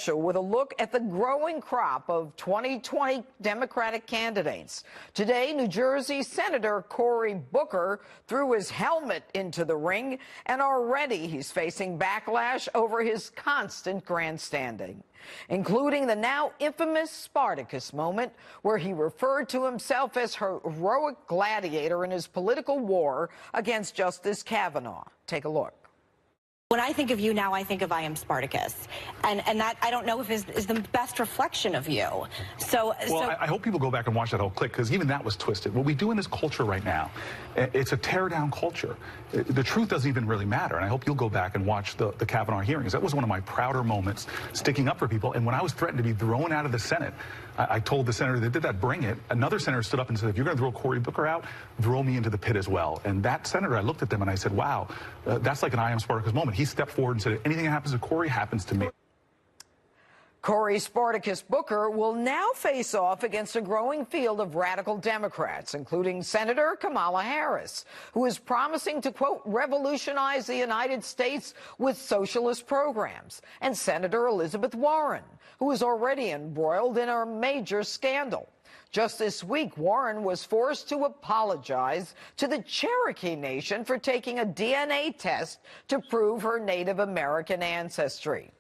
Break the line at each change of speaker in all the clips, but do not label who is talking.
Special with a look at the growing crop of 2020 Democratic candidates. Today, New Jersey Senator Cory Booker threw his helmet into the ring, and already he's facing backlash over his constant grandstanding, including the now infamous Spartacus moment, where he referred to himself as heroic gladiator in his political war against Justice Kavanaugh. Take a look.
When I think of you now, I think of I am Spartacus. And that, I don't know if is the best reflection of you.
I hope people go back and watch that whole clip, because even that was twisted. What we do in this culture right now, it's a tear-down culture. The truth doesn't even really matter. And I hope you'll go back and watch the Kavanaugh hearings. That was one of my prouder moments, sticking up for people. And when I was threatened to be thrown out of the Senate, I told the senator that did that, bring it. Another senator stood up and said, if you're going to throw Cory Booker out, throw me into the pit as well. And that senator, I looked at them and I said, wow, that's like an I am Spartacus moment. He stepped forward and said, anything that happens to Cory happens to me.
Cory Spartacus Booker will now face off against a growing field of radical Democrats, including Senator Kamala Harris, who is promising to, quote, revolutionize the United States with socialist programs, and Senator Elizabeth Warren, who is already embroiled in a major scandal. Just this week, Warren was forced to apologize to the Cherokee Nation for taking a DNA test to prove her Native American ancestry.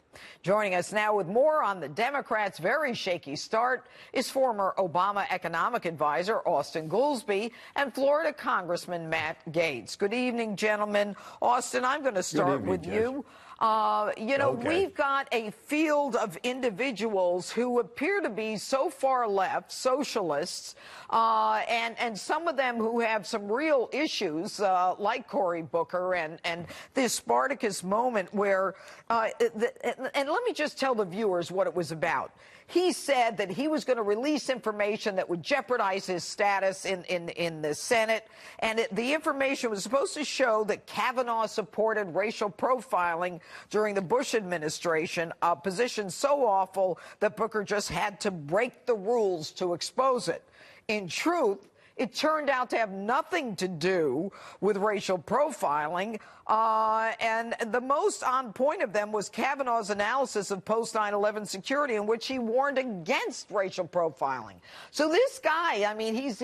Joining us now with more on the Democrats' very shaky start is former Obama economic advisor Austin Goolsbee and Florida Congressman Matt Gaetz. Good evening, gentlemen. Austin, I'm going to start with you. We've got a field of individuals who appear to be so far left, socialists, and some of them who have some real issues, like Cory Booker and this Spartacus moment where, and let me just tell the viewers what it was about. He said that he was going to release information that would jeopardize his status in the Senate, and the information was supposed to show that Kavanaugh supported racial profiling during the Bush administration, a position so awful that Booker just had to break the rules to expose it. In truth, it turned out to have nothing to do with racial profiling, and the most on point of them was Kavanaugh's analysis of post-9/11 security, in which he warned against racial profiling. So this guy, I mean, he's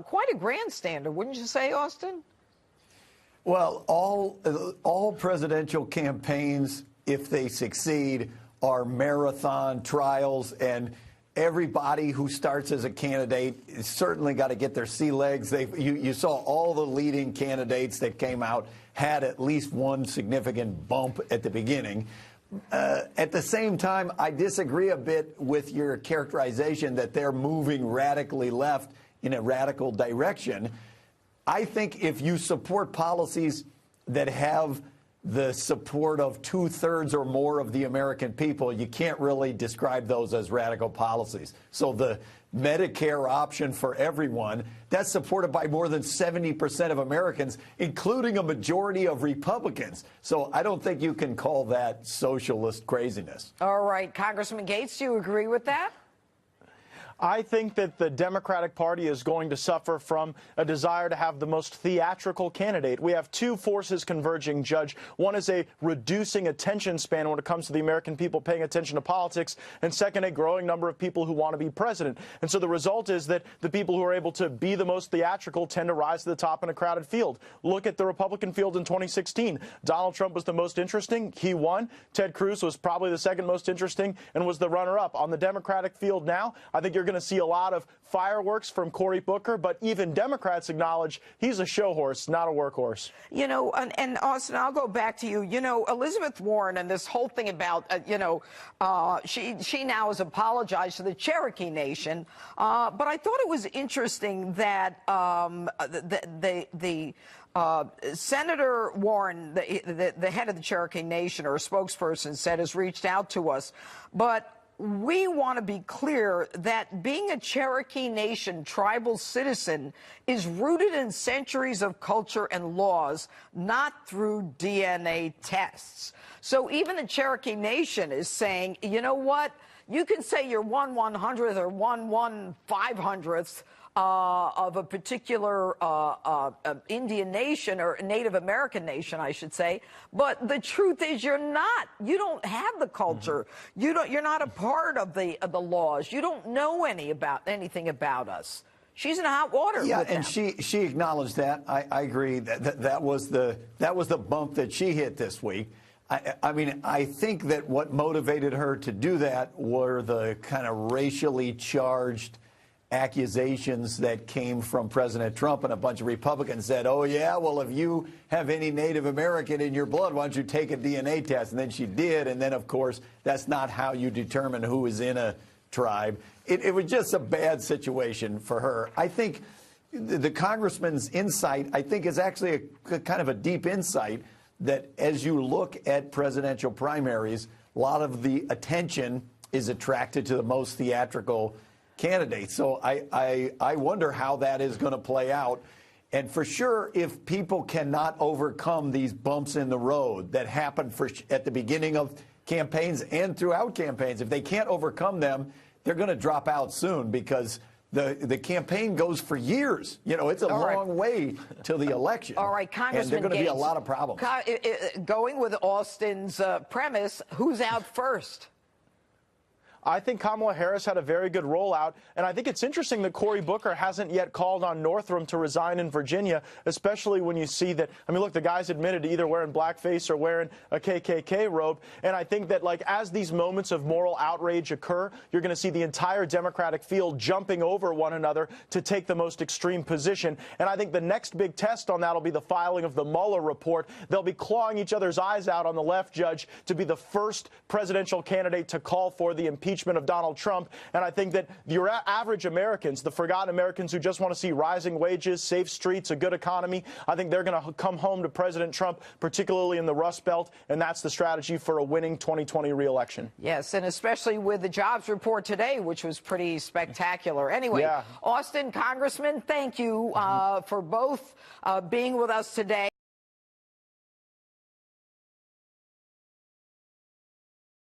quite a grandstander, wouldn't you say, Austin?
Well, all presidential campaigns, if they succeed, are marathon trials, and everybody who starts as a candidate is certainly got to get their sea legs. You saw all the leading candidates that came out had at least one significant bump at the beginning. At the same time, I disagree a bit with your characterization that they're moving radically left in a radical direction. I think if you support policies that have the support of 2/3 or more of the American people, you can't really describe those as radical policies. So the Medicare option for everyone, that's supported by more than 70% of Americans, including a majority of Republicans. So I don't think you can call that socialist craziness.
All right, Congressman Gaetz, do you agree with that?
I think that the Democratic Party is going to suffer from a desire to have the most theatrical candidate. We have two forces converging, Judge. One is a reducing attention span when it comes to the American people paying attention to politics, and second, a growing number of people who want to be president. And so the result is that the people who are able to be the most theatrical tend to rise to the top in a crowded field. Look at the Republican field in 2016. Donald Trump was the most interesting. He won. Ted Cruz was probably the second most interesting and was the runner-up. On the Democratic field now, I think you're going to see a lot of fireworks from Cory Booker, but even Democrats acknowledge he's a show horse, not a workhorse.
You know, and Austin, I'll go back to you. You know, Elizabeth Warren and this whole thing about, she now has apologized to the Cherokee Nation, but I thought it was interesting that Senator Warren, the head of the Cherokee Nation, or a spokesperson, said has reached out to us, but we want to be clear that being a Cherokee Nation tribal citizen is rooted in centuries of culture and laws, not through DNA tests. So even the Cherokee Nation is saying, you know what? You can say you're 1/100th or 1/1/500th of a particular Indian nation or Native American nation, I should say. But the truth is, you're not. You don't have the culture. You're not a part of the laws. You don't know anything about us. She's in hot water.
Yeah,
with
and
them.
she acknowledged that. I agree that was the bump that she hit this week. I mean, I think that what motivated her to do that were the kind of racially charged accusations that came from President Trump, and a bunch of Republicans said, oh, yeah, well, if you have any Native American in your blood, why don't you take a DNA test? And then she did. And then, of course, that's not how you determine who is in a tribe. It was just a bad situation for her. I think the congressman's insight, I think, is actually a kind of a deep insight that as you look at presidential primaries, a lot of the attention is attracted to the most theatrical candidate. So I wonder how that is going to play out. And for sure, if people cannot overcome these bumps in the road that happen at the beginning of campaigns and throughout campaigns, if they can't overcome them, they're going to drop out soon, because the campaign goes for years. You know, it's a long way till the election.
All right, Congressman
and there are going to be a
Gates,
lot of problems.
Going with Austin's premise, who's out first?
I think Kamala Harris had a very good rollout, and I think it's interesting that Cory Booker hasn't yet called on Northam to resign in Virginia, especially when you see that, I mean, look, the guy's admitted to either wearing blackface or wearing a KKK robe, and I think that, like, as these moments of moral outrage occur, you're going to see the entire Democratic field jumping over one another to take the most extreme position, and I think the next big test on that will be the filing of the Mueller report. They'll be clawing each other's eyes out on the left, Judge, to be the first presidential candidate to call for the impeachment of Donald Trump. And I think that your average Americans, the forgotten Americans who just want to see rising wages, safe streets, a good economy, I think they're going to come home to President Trump, particularly in the Rust Belt. And that's the strategy for a winning 2020 reelection.
Yes, and especially with the jobs report today, which was pretty spectacular. Anyway, Austin, Congressman, thank you for both being with us today.